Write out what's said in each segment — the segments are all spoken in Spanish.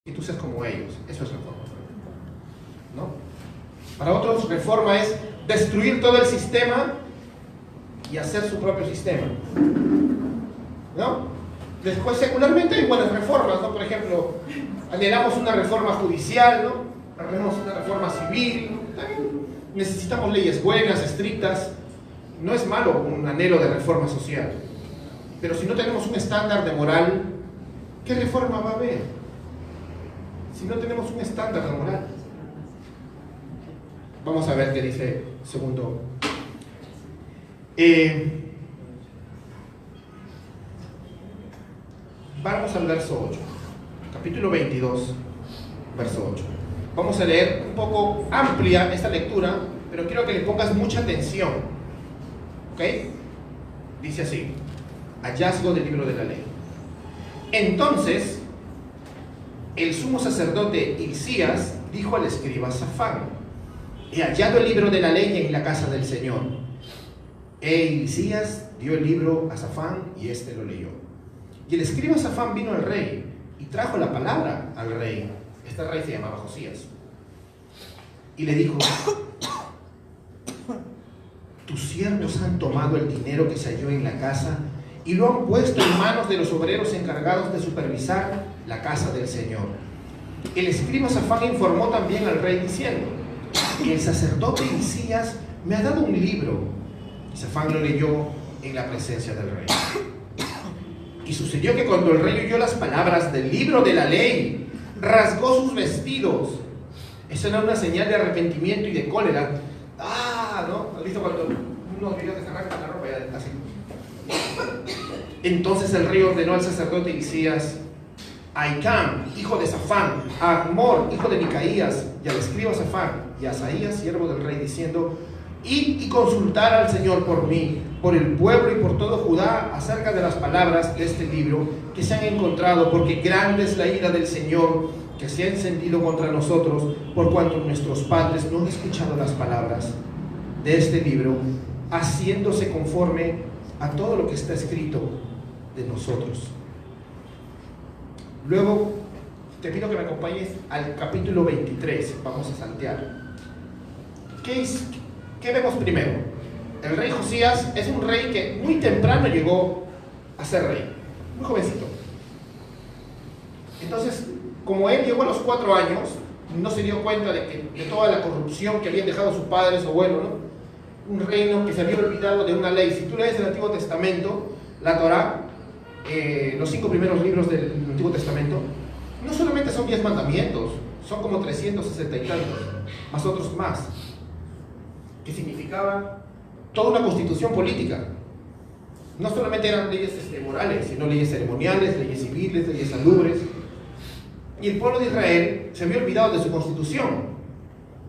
y tú seas como ellos. Eso es reforma, ¿no? Para otros, reforma es destruir todo el sistema y hacer su propio sistema, ¿no? Después, secularmente hay buenas reformas, ¿no? Por ejemplo, anhelamos una reforma judicial, ¿no? Anhelamos una reforma civil, ¿no? También necesitamos leyes buenas, estrictas. No es malo un anhelo de reforma social, pero si no tenemos un estándar de moral, ¿qué reforma va a haber? Si no tenemos un estándar de moral. Vamos a ver qué dice segundo. Vamos al verso 8, capítulo 22, verso 8. Vamos a leer un poco amplia esta lectura, pero quiero que le pongas mucha atención. ¿Ok? Dice así: hallazgo del libro de la ley. Entonces, el sumo sacerdote Hilcías dijo al escriba Safán: he hallado el libro de la ley en la casa del Señor. Hilcías dio el libro a Safán y éste lo leyó. Y el escriba Safán vino al rey y trajo la palabra al rey. Este rey se llamaba Josías. Y le dijo: tus siervos han tomado el dinero que se halló en la casa y lo han puesto en manos de los obreros encargados de supervisar la casa del Señor. El escriba Safán informó también al rey diciendo: el sacerdote Hilcías me ha dado un libro. Y Safán lo leyó en la presencia del rey. Y sucedió que cuando el rey oyó las palabras del libro de la ley, rasgó sus vestidos. Eso era una señal de arrepentimiento y de cólera. ¿No? ¿Has visto cuando unos videos que se arrancan la ropa? Ya, así. Entonces el rey ordenó al sacerdote Hilcías, a Ahicam, hijo de Safán, a Acmor, hijo de Micaías, y al escriba Safán, y a Asaías, siervo del rey, diciendo: id y consultar al Señor por mí, por el pueblo y por todo Judá, acerca de las palabras de este libro que se han encontrado, porque grande es la ira del Señor que se ha encendido contra nosotros, por cuanto nuestros padres no han escuchado las palabras de este libro, haciéndose conforme a todo lo que está escrito de nosotros. Luego te pido que me acompañes al capítulo 23. Vamos a saltear. ¿Qué vemos primero? El rey Josías es un rey que muy temprano llegó a ser rey, muy jovencito. Entonces, como él llegó a los 4 años, no se dio cuenta de toda la corrupción que habían dejado sus padres o abuelos, ¿no? Un reino que se había olvidado de una ley. Si tú lees el Antiguo Testamento, la Torá, los 5 primeros libros del Antiguo Testamento, no solamente son 10 mandamientos, son como 360 y tantos, más otros más, que significaba toda una constitución política. No solamente eran leyes morales, sino leyes ceremoniales, leyes civiles, leyes salubres. Y el pueblo de Israel se había olvidado de su constitución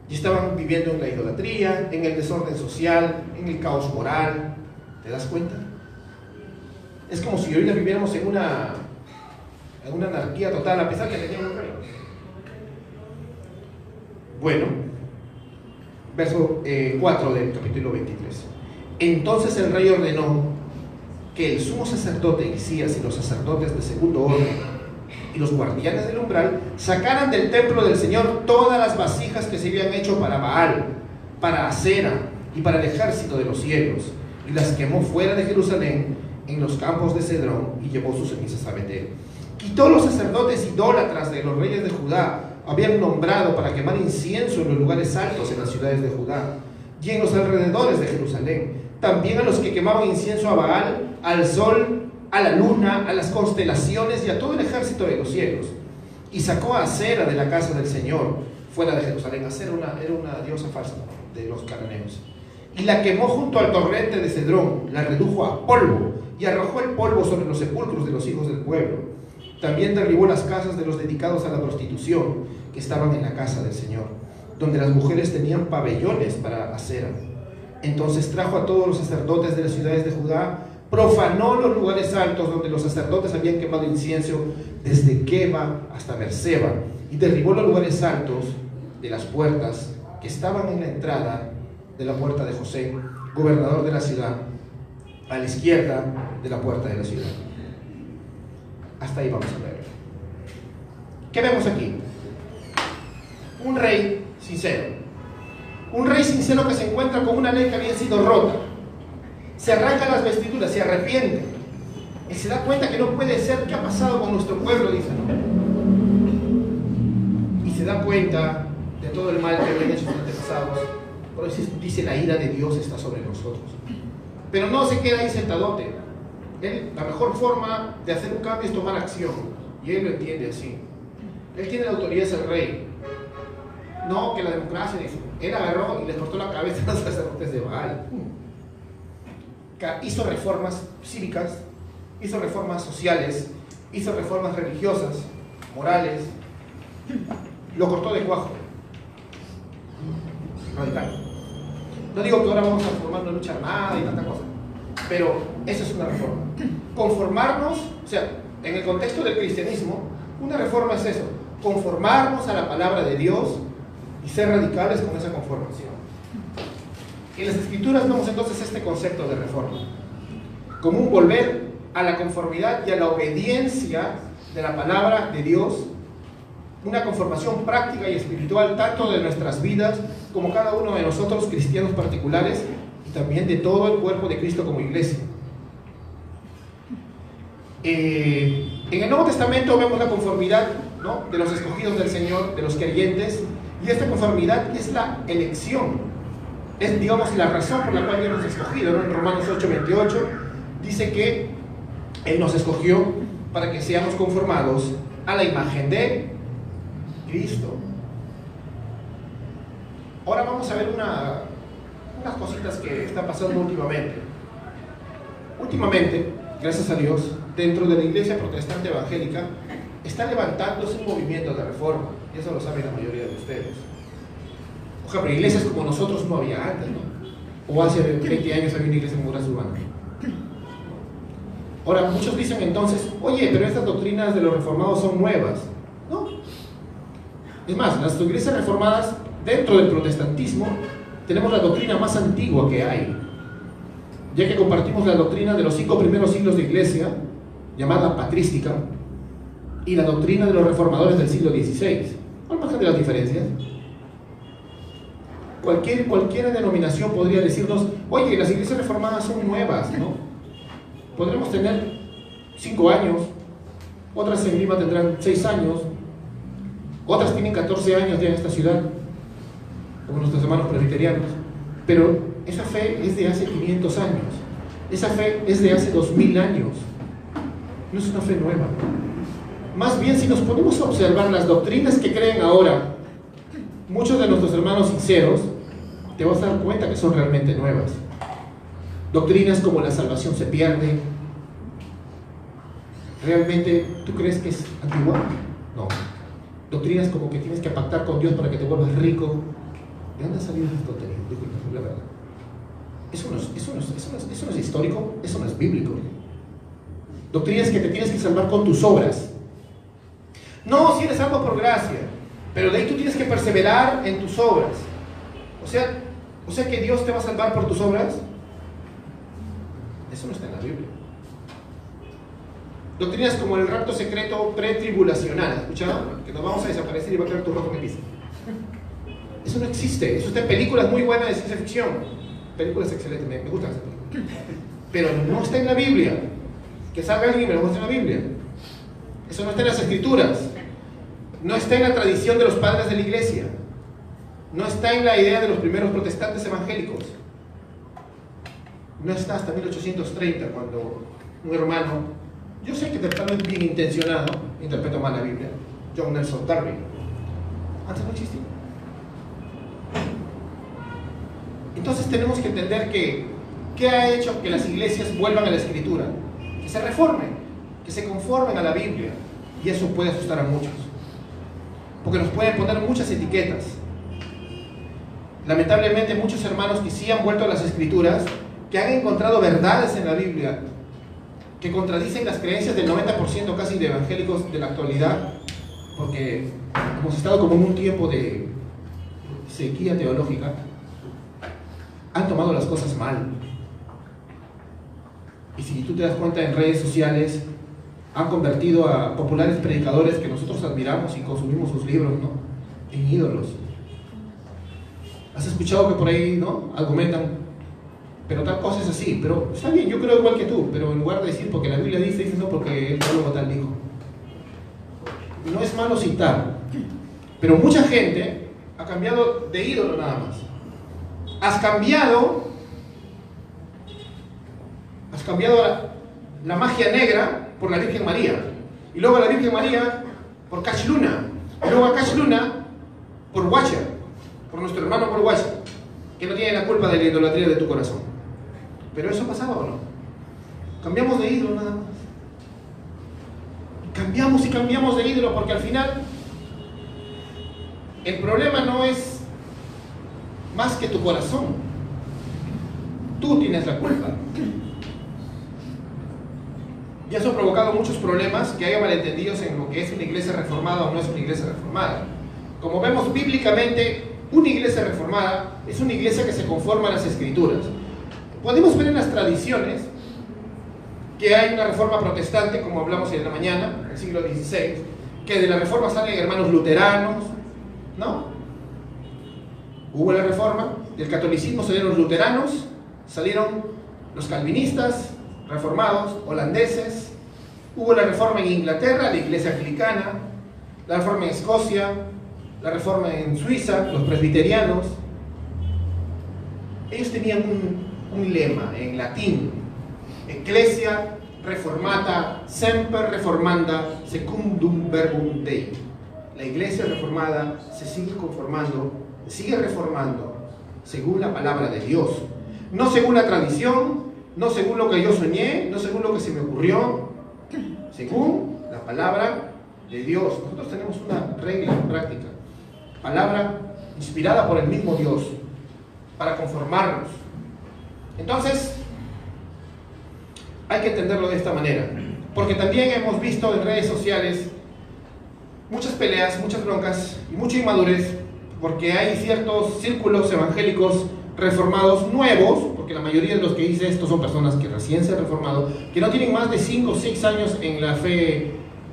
y estaban viviendo en la idolatría, en el desorden social, en el caos moral. ¿Te das cuenta? Es como si ahorita viviéramos en una anarquía total, a pesar que teníamos un rey. Bueno, verso 4 del capítulo 23. Entonces el rey ordenó que el sumo sacerdote Hilcías y los sacerdotes de segundo orden y los guardianes del umbral sacaran del templo del Señor todas las vasijas que se habían hecho para Baal, para Acera y para el ejército de los cielos, y las quemó fuera de Jerusalén en los campos de Cedrón y llevó sus cenizas a Betel. Quitó los sacerdotes idólatras de los reyes de Judá habían nombrado para quemar incienso en los lugares altos en las ciudades de Judá y en los alrededores de Jerusalén, también a los que quemaban incienso a Baal, al sol, a la luna, a las constelaciones y a todo el ejército de los cielos. Y sacó a Acera de la casa del Señor fuera de Jerusalén. Acera era una diosa falsa de los cananeos, y la quemó junto al torrente de Cedrón, la redujo a polvo y arrojó el polvo sobre los sepulcros de los hijos del pueblo. También derribó las casas de los dedicados a la prostitución que estaban en la casa del Señor, donde las mujeres tenían pabellones para Acera. Entonces trajo a todos los sacerdotes de las ciudades de Judá, profanó los lugares altos donde los sacerdotes habían quemado incienso, desde Geba hasta Berseba, y derribó los lugares altos de las puertas que estaban en la entrada de la puerta de José, gobernador de la ciudad, a la izquierda de la puerta de la ciudad. Hasta ahí vamos a ver. ¿Qué vemos aquí? Un rey sincero. Un rey sincero que se encuentra con una ley que había sido rota. Se arranca las vestiduras, se arrepiente. Y se da cuenta que no puede ser. ¿Qué ha pasado con nuestro pueblo? Dice, ¿no? Y se da cuenta de todo el mal que habían hecho sus antepasados. Por eso dice, la ira de Dios está sobre nosotros. Pero no se queda ahí sentadote. La mejor forma de hacer un cambio es tomar acción. Y él lo entiende así. Él tiene la autoridad, es el rey. No que la democracia, dice. Él agarró y le cortó la cabeza a los sacerdotes de Baal. Hizo reformas cívicas, hizo reformas sociales, hizo reformas religiosas, morales. Lo cortó de cuajo. Radical. No digo que ahora vamos a formar una lucha armada y tanta cosa, pero eso es una reforma. Conformarnos, o sea, en el contexto del cristianismo, una reforma es eso, conformarnos a la palabra de Dios y ser radicales con esa conformación. En las Escrituras vemos entonces este concepto de reforma, como un volver a la conformidad y a la obediencia de la palabra de Dios, una conformación práctica y espiritual tanto de nuestras vidas como cada uno de nosotros, cristianos particulares, y también de todo el cuerpo de Cristo como iglesia. En el Nuevo Testamento vemos la conformidad, ¿no?, de los escogidos del Señor, de los creyentes, y esta conformidad es la elección, es, digamos, la razón por la cual Dios nos ha escogido, ¿no? En Romanos 8:28 dice que Él nos escogió para que seamos conformados a la imagen de Cristo. Ahora vamos a ver unas cositas que están pasando últimamente. Últimamente, gracias a Dios, dentro de la iglesia protestante evangélica está levantándose un movimiento de reforma, y eso lo saben la mayoría de ustedes. Por ejemplo, iglesias como nosotros no había antes, ¿no? O hace 20 años había una iglesia en Muras Urbanas. Ahora, muchos dicen entonces, oye, pero estas doctrinas de los reformados son nuevas. No. Es más, las iglesias reformadas, dentro del protestantismo, tenemos la doctrina más antigua que hay, ya que compartimos la doctrina de los 5 primeros siglos de iglesia, llamada patrística, y la doctrina de los reformadores del siglo XVI. ¿Cuál margen de las diferencias? Cualquier denominación podría decirnos, oye, las iglesias reformadas son nuevas, ¿no? Podremos tener 5 años, otras en Lima tendrán 6 años, otras tienen 14 años ya en esta ciudad, como nuestros hermanos presbiterianos, pero esa fe es de hace 500 años, esa fe es de hace 2000 años, no es una fe nueva. Más bien, si nos ponemos a observar las doctrinas que creen ahora muchos de nuestros hermanos sinceros, te vas a dar cuenta que son realmente nuevas. Doctrinas como la salvación se pierde. ¿Realmente tú crees que es antigua? No. Doctrinas como que tienes que pactar con Dios para que te vuelvas rico. ¿De dónde han salido esas doctrinas? Disculpa, la verdad. Eso no es histórico, eso no es bíblico. Doctrinas que te tienes que salvar con tus obras. No, si eres salvo por gracia, pero de ahí tú tienes que perseverar en tus obras. O sea que Dios te va a salvar por tus obras. Eso no está en la Biblia. Doctrinas como el rapto secreto pretribulacional, ¿escucharon? Que nos vamos a desaparecer y va a caer tu rojo en mi piso. Eso no existe. Eso está en películas muy buenas de ciencia ficción. Películas excelentes, me gustan esas películas. Pero no está en la Biblia. Que salga alguien y me lo muestre en la Biblia. Eso no está en las Escrituras. No está en la tradición de los padres de la iglesia. No está en la idea de los primeros protestantes evangélicos. No está hasta 1830, cuando un hermano, yo sé que tal vez bien intencionado, interpretó mal la Biblia, John Nelson Darby. Antes no existía. Entonces tenemos que entender que ¿qué ha hecho que las iglesias vuelvan a la Escritura? Que se reformen, que se conformen a la Biblia. Y eso puede asustar a muchos, porque nos pueden poner muchas etiquetas. Lamentablemente muchos hermanos que sí han vuelto a las Escrituras, que han encontrado verdades en la Biblia que contradicen las creencias del 90% casi de evangélicos de la actualidad, porque hemos estado como en un tiempo de sequía teológica, han tomado las cosas mal. Y si tú te das cuenta en redes sociales, han convertido a populares predicadores que nosotros admiramos y consumimos sus libros, ¿no?, en ídolos. ¿Has escuchado que por ahí, ¿no?, argumentan, pero tal cosa es así? Pero está bien, yo creo igual que tú, pero en lugar de decir porque la Biblia dice, dices no porque el teólogo tal dijo. No es malo citar, pero mucha gente ha cambiado de ídolo nada más. Has cambiado la magia negra por la Virgen María, y luego a la Virgen María por Cash Luna, y luego a Cash Luna por Guacha, por nuestro hermano por Guacha, que no tiene la culpa de la idolatría de tu corazón. ¿Pero eso pasaba o no? Cambiamos de ídolo nada más. Cambiamos y cambiamos de ídolo porque al final el problema no es más que tu corazón. Tú tienes la culpa. Y eso ha provocado muchos problemas, que haya malentendidos en lo que es una iglesia reformada o no es una iglesia reformada. Como vemos bíblicamente, una iglesia reformada es una iglesia que se conforma a las Escrituras. Podemos ver en las tradiciones que hay una reforma protestante, como hablamos en la mañana, en el siglo XVI, que de la reforma salen hermanos luteranos, ¿no? Hubo la reforma, del catolicismo salieron los luteranos, salieron los calvinistas, reformados, holandeses, hubo la reforma en Inglaterra, la iglesia anglicana, la reforma en Escocia, la reforma en Suiza, los presbiterianos. Ellos tenían un lema en latín: Ecclesia reformata semper reformanda secundum verbum Dei. La iglesia reformada se sigue conformando, se sigue reformando según la palabra de Dios, no según la tradición, no según lo que yo soñé, no según lo que se me ocurrió, según la palabra de Dios. Nosotros tenemos una regla práctica, palabra inspirada por el mismo Dios, para conformarnos. Entonces, hay que entenderlo de esta manera, porque también hemos visto en redes sociales muchas peleas, muchas broncas y mucha inmadurez, porque hay ciertos círculos evangélicos reformados nuevos, porque la mayoría de los que dice esto son personas que recién se han reformado, que no tienen más de 5 o 6 años en la fe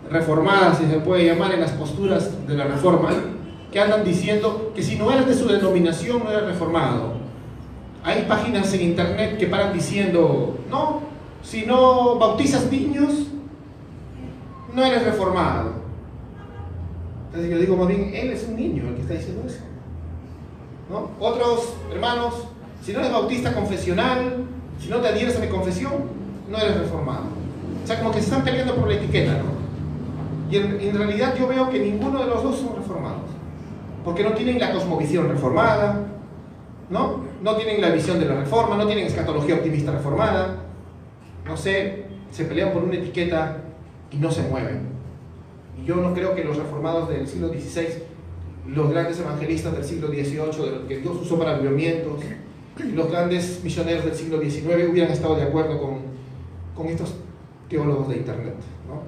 reformada, si se puede llamar, en las posturas de la reforma, que andan diciendo que si no eres de su denominación no eres reformado. Hay páginas en internet que paran diciendo, no, si no bautizas niños no eres reformado. Entonces yo digo, más bien, él es un niño el que está diciendo eso, ¿no? Otros hermanos, si no eres bautista confesional, si no te adhieres a mi confesión, no eres reformado. O sea, como que se están peleando por la etiqueta, ¿no? Y en realidad yo veo que ninguno de los dos son reformados, porque no tienen la cosmovisión reformada, ¿no? No tienen la visión de la reforma, no tienen escatología optimista reformada, no sé, se pelean por una etiqueta y no se mueven. Y yo no creo que los reformados del siglo XVI, los grandes evangelistas del siglo XVIII, de los que Dios usó para avivamientos, y los grandes misioneros del siglo XIX hubieran estado de acuerdo con estos teólogos de internet, ¿no?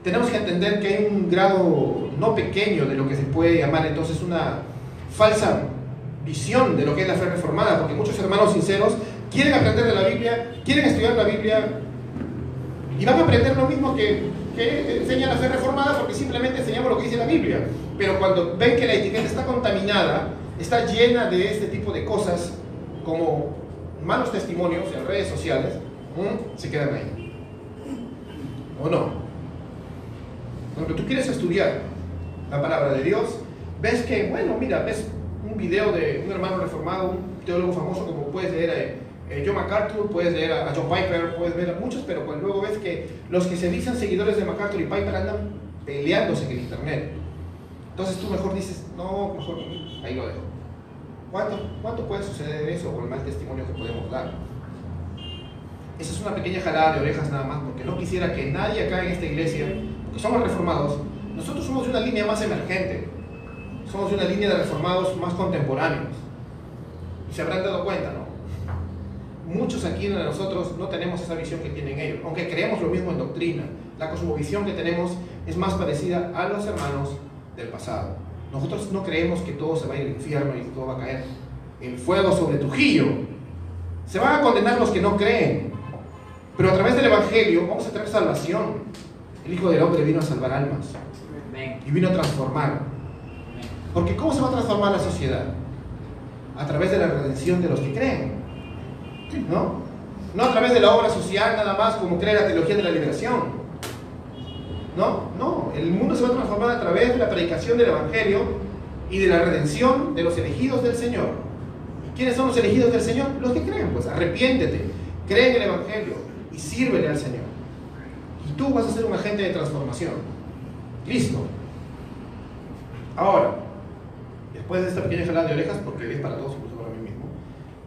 Tenemos que entender que hay un grado no pequeño de lo que se puede llamar entonces una falsa visión de lo que es la fe reformada, porque muchos hermanos sinceros quieren aprender de la Biblia, quieren estudiar la Biblia y van a aprender lo mismo que enseña la fe reformada, porque simplemente enseñamos lo que dice la Biblia. Pero cuando ven que la etiqueta está contaminada, está llena de este tipo de cosas como malos testimonios en redes sociales, se quedan ahí. ¿O no? Cuando tú quieres estudiar la palabra de Dios, ves que, bueno, mira, ves un video de un hermano reformado, un teólogo famoso, como puedes leer John MacArthur, puedes leer a John Piper, puedes ver a muchos, pero cuando luego ves que los que se dicen seguidores de MacArthur y Piper andan peleándose en el internet, entonces tú mejor dices, no, mejor ahí lo dejo. ¿Cuánto puede suceder eso con el mal testimonio que podemos dar? Esa es una pequeña jalada de orejas nada más, porque no quisiera que nadie acá en esta iglesia, porque somos reformados, nosotros somos de una línea más emergente, somos de una línea de reformados más contemporáneos. Y se habrán dado cuenta, ¿no? Muchos aquí de nosotros no tenemos esa visión que tienen ellos, aunque creemos lo mismo en doctrina. La cosmovisión que tenemos es más parecida a los hermanos del pasado. Nosotros no creemos que todo se va a ir al infierno y que todo va a caer en fuego sobre Trujillo. Se van a condenar los que no creen, Pero a través del Evangelio vamos a tener salvación. El Hijo del Hombre vino a salvar almas. Y vino a transformar. Porque ¿cómo se va a transformar la sociedad? A través de la redención de los que creen. ¿No? No a través de la obra social nada más, como cree la teología de la liberación. No, el mundo se va a transformar a través de la predicación del Evangelio y de la redención de los elegidos del Señor. ¿Quiénes son los elegidos del Señor? Los que creen, pues arrepiéntete, cree en el Evangelio y sírvele al Señor. Y tú vas a ser un agente de transformación. Listo. Ahora, después de esta pequeña jalada de orejas, porque es para todos, incluso para mí mismo,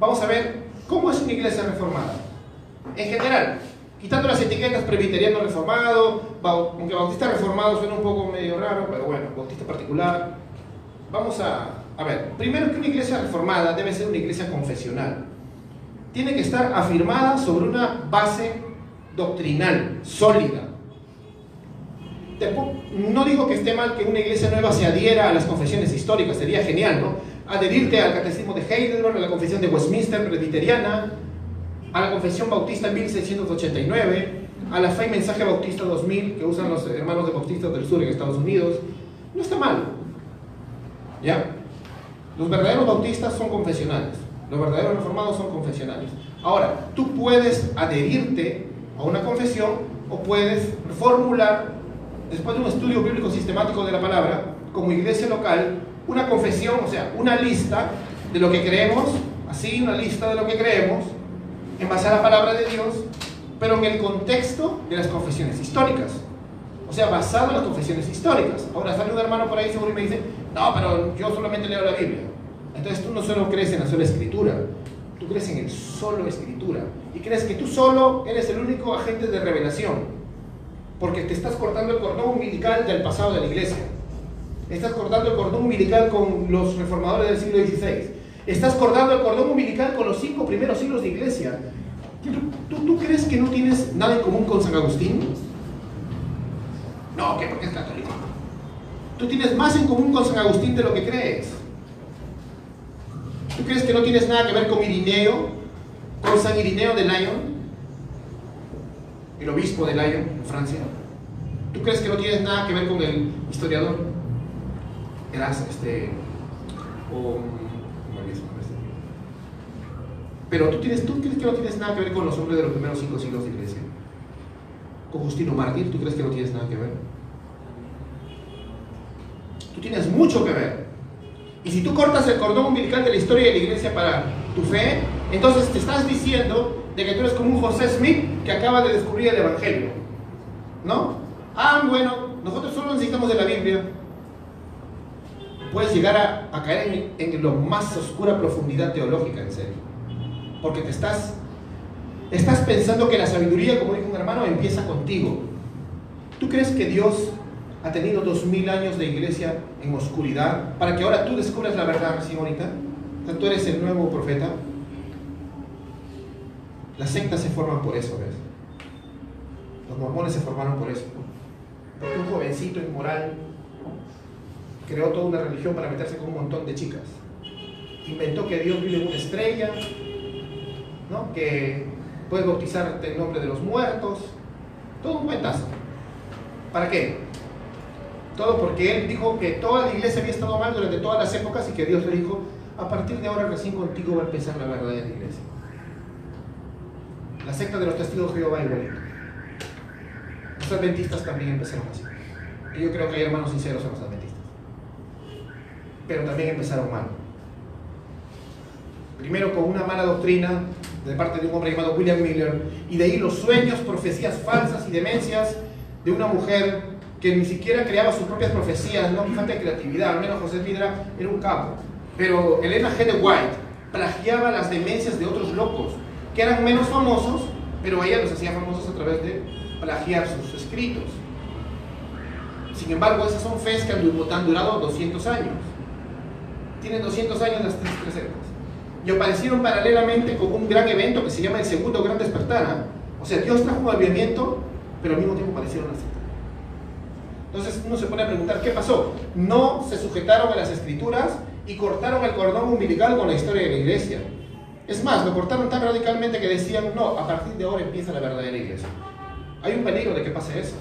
vamos a ver cómo es una iglesia reformada. En general, quitando las etiquetas presbiteriano reformado, aunque bautista reformado suena un poco medio raro, pero bueno, bautista particular. Vamos a ver, primero que una iglesia reformada debe ser una iglesia confesional. Tiene que estar afirmada sobre una base doctrinal, sólida. No digo que esté mal que una iglesia nueva se adhiera a las confesiones históricas, sería genial, ¿no? Adherirte al catecismo de Heidelberg, a la confesión de Westminster presbiteriana, a la confesión bautista en 1689, a la fe y mensaje bautista 2000 que usan los hermanos de bautistas del sur en Estados Unidos. No está mal, ¿ya? Los verdaderos bautistas son confesionales, los verdaderos reformados son confesionales. Ahora, tú puedes adherirte a una confesión o puedes formular, después de un estudio bíblico sistemático de la palabra, como iglesia local, una confesión, o sea, una lista de lo que creemos, así una lista de lo que creemos, en base a la palabra de Dios, pero en el contexto de las confesiones históricas. O sea, basado en las confesiones históricas. Ahora sale un hermano por ahí seguro y me dice, no, pero yo solamente leo la Biblia. Entonces tú no solo crees en la sola escritura, tú crees en el solo escritura. Y crees que tú solo eres el único agente de revelación. Porque te estás cortando el cordón umbilical del pasado de la iglesia. Estás cortando el cordón umbilical con los reformadores del siglo XVI. Estás cortando el cordón umbilical con los 5 primeros siglos de iglesia. ¿Tú crees que no tienes nada en común con San Agustín? No, ¿qué? Porque es católico. Tú tienes más en común con San Agustín de lo que crees. ¿Tú crees que no tienes nada que ver con Irineo? Con San Irineo de Lyon, el obispo de Lyon, en Francia. ¿Tú crees que no tienes nada que ver con el historiador? Pero ¿tú crees que no tienes nada que ver con los hombres de los primeros 5 siglos de iglesia? ¿Con Justino Mártir? ¿Tú crees que no tienes nada que ver? Tú tienes mucho que ver. Y si tú cortas el cordón umbilical de la historia de la iglesia para tu fe, entonces te estás diciendo de que tú eres como un José Smith que acaba de descubrir el Evangelio, ¿no? Bueno, nosotros solo necesitamos de la Biblia. Puedes llegar a caer en lo más oscura profundidad teológica, en serio. Porque te estás pensando que la sabiduría, como dijo un hermano, empieza contigo. ¿Tú crees que Dios ha tenido 2000 años de iglesia en oscuridad para que ahora tú descubras la verdad recién ahorita? O sea, tú eres el nuevo profeta. Las sectas se forman por eso, ¿ves? Los mormones se formaron por eso. Porque un jovencito inmoral creó toda una religión para meterse con un montón de chicas. Inventó que Dios vive en una estrella, ¿no? Que puedes bautizarte en nombre de los muertos. Todo un cuentazo. ¿Para qué? Todo porque él dijo que toda la iglesia había estado mal durante todas las épocas y que Dios le dijo, a partir de ahora recién contigo va a empezar la verdadera iglesia. La secta de los testigos de Jehová igualito. Los adventistas también empezaron así. Y yo creo que hay hermanos sinceros en los adventistas. Pero también empezaron mal. Primero con una mala doctrina de parte de un hombre llamado William Miller, y de ahí los sueños, profecías falsas y demencias de una mujer que ni siquiera creaba sus propias profecías, no falta de creatividad. Al menos José Midra era un capo. Pero Elena G. de White plagiaba las demencias de otros locos que eran menos famosos, pero ella los hacía famosos a través de plagiar sus escritos. Sin embargo, esas son fes que han durado 200 años. Tienen 200 años las tres sectas. Y aparecieron paralelamente con un gran evento que se llama el Segundo Gran Despertar. ¿Eh? O sea, Dios trajo un avivamiento, pero al mismo tiempo aparecieron las sectas. Entonces uno se pone a preguntar, ¿qué pasó? No se sujetaron a las escrituras y cortaron el cordón umbilical con la historia de la iglesia. Es más, lo cortaron tan radicalmente que decían, no, a partir de ahora empieza la verdadera iglesia. Hay un peligro de que pase eso.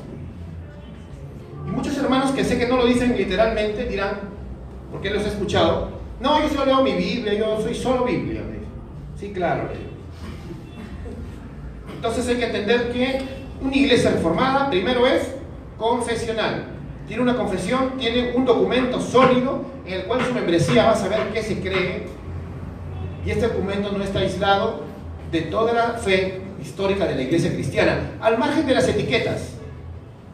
Y muchos hermanos que sé que no lo dicen literalmente dirán, porque los he escuchado, no, yo solo leo mi Biblia, yo soy solo Biblia. Sí, claro. Entonces hay que entender que una iglesia reformada primero es confesional. Tiene una confesión, tiene un documento sólido en el cual su membresía va a saber qué se cree, y este documento no está aislado de toda la fe histórica de la iglesia cristiana, al margen de las etiquetas.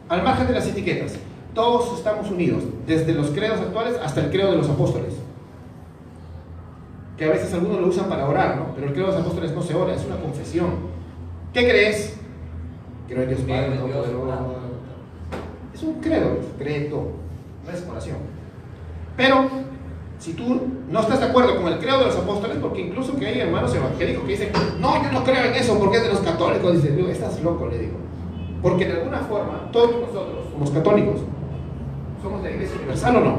Al margen de las etiquetas, todos estamos unidos, desde los credos actuales hasta el credo de los apóstoles, que a veces algunos lo usan para orar, ¿no? Pero el credo de los apóstoles no se ora, es una confesión. ¿Qué crees? Creo en Dios Padre, no poderoso. Es un credo, no es oración. Pero si tú no estás de acuerdo con el credo de los apóstoles, porque incluso que hay hermanos evangélicos que dicen, no, yo no creo en eso porque es de los católicos, dice, estás loco, le digo. Porque de alguna forma, todos nosotros somos católicos. ¿Somos de la iglesia universal o no?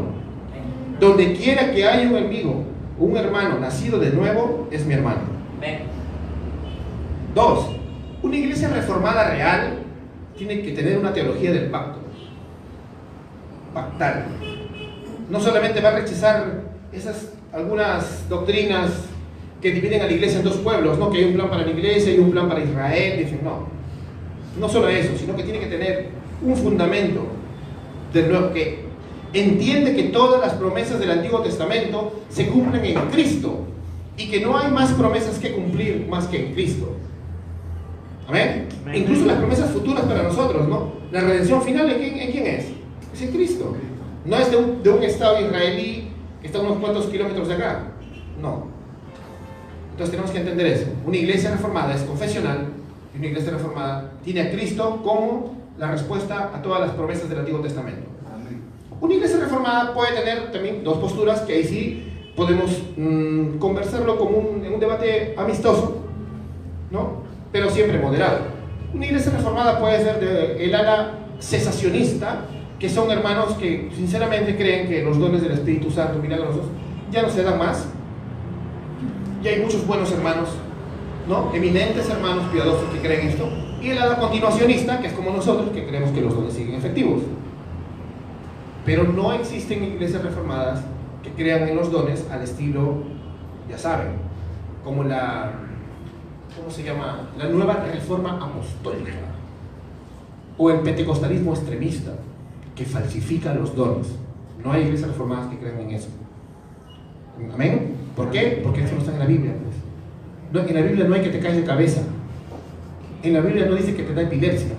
Donde quiera que haya un amigo, un hermano nacido de nuevo, es mi hermano. Dos, una iglesia reformada real tiene que tener una teología del pacto. Pactar. No solamente va a rechazar algunas doctrinas que dividen a la iglesia en dos pueblos, ¿no? Que hay un plan para la iglesia y un plan para Israel. Dicen, no solo eso, sino que tiene que tener un fundamento de nuevo, que entiende que todas las promesas del Antiguo Testamento se cumplen en Cristo y que no hay más promesas que cumplir más que en Cristo. ¿Amén? Incluso las promesas futuras para nosotros, ¿no? La redención final, ¿en quién es? Es en Cristo. No es de un estado israelí que está a unos cuantos kilómetros de acá. No. Entonces tenemos que entender eso. Una iglesia reformada es confesional y una iglesia reformada tiene a Cristo como la respuesta a todas las promesas del Antiguo Testamento. Una iglesia reformada puede tener también dos posturas que ahí sí podemos conversarlo como en un debate amistoso, ¿no? Pero siempre moderado. Una iglesia reformada puede ser el ala cesacionista, que son hermanos que sinceramente creen que los dones del Espíritu Santo milagrosos ya no se dan más. Y hay muchos buenos hermanos, ¿no? Eminentes hermanos piadosos que creen esto. Y el ala continuacionista, que es como nosotros, que creemos que los dones siguen efectivos. Pero no existen iglesias reformadas que crean en los dones al estilo, ya saben, como ¿cómo se llama? La nueva reforma apostólica o el pentecostalismo extremista que falsifica los dones. No hay iglesias reformadas que crean en eso. ¿Amén? ¿Por qué? Porque eso no está en la Biblia, pues. No, en la Biblia no hay que te caes de cabeza. En la Biblia no dice que te da epilepsia,